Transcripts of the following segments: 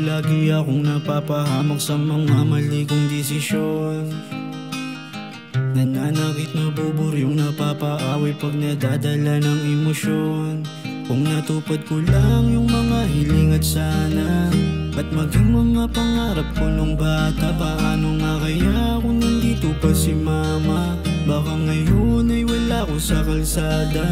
lagi akong napapahamak sa mga mali kong desisyon. Nananakit na buburyong napapaaway pag nadadala ng emosyon. Kung natupad ko lang yung mga hiling at sana, at maging mga pangarap ko nung bata, paano nga kaya kung nandito pa si mama? Baka ngayon ay wala ko sa kalsada.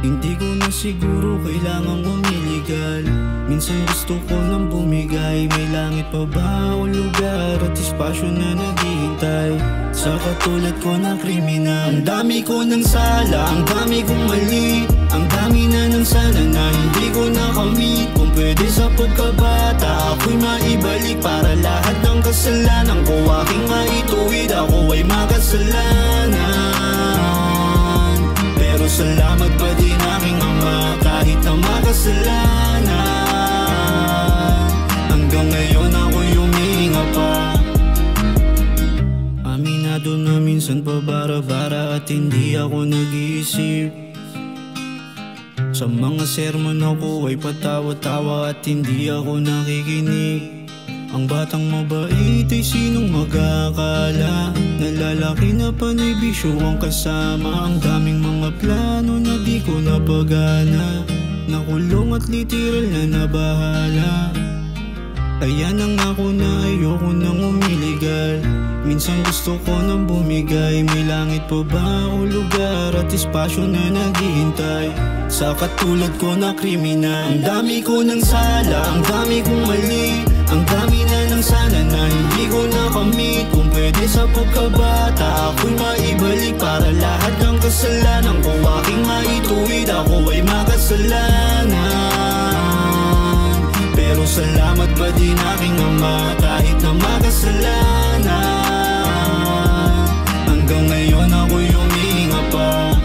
Hindi ko na siguro kailangang umiligal. Minsan gusto ko nang bumigay. May langit pa ba o lugar at espasyo na naghihintay sa katulad ko na kriminal? Ang dami ko ng sala, ang dami kong mali, ang dami na ng sana na hindi ko nakamit. Kung pwede sa pagkabata ako'y maibalik, para lahat ng kasalanan ko aking maituwid. Ako ay makasalanan, pero salamat pa din aking ama kahit na makasalanan. Hanggang ngayon ako'y humihinga pa. Aminado na minsan pabara-bara at hindi ako nag-iisip. Sa mga sermon ako ay patawa-tawa at hindi ako nakikinig. Ang batang mabait ay sinong mag-aakala? Nalalaki na panay bisyo ang kasama. Ang daming mga plano na di ko napagana. Nakulong at literal na nabahala. Kaya nang ako na ayoko nang umiligal. Minsan gusto ko nang bumigay. May langit pa ba o lugar at espasyo na naghihintay sa katulad ko na kriminal? Ang dami ko ng sala, ang dami kong mali, ang dami na ng sana na hindi ko nakamit. Kung pwede sa pagkabata ako'y maibalik, para lahat ng kasalanan ko aking maituwid. Ako ay makasalanan, pero salamat pa din aking ama kahit na makasalanan. Hanggang ngayon ako'y humihinga pa.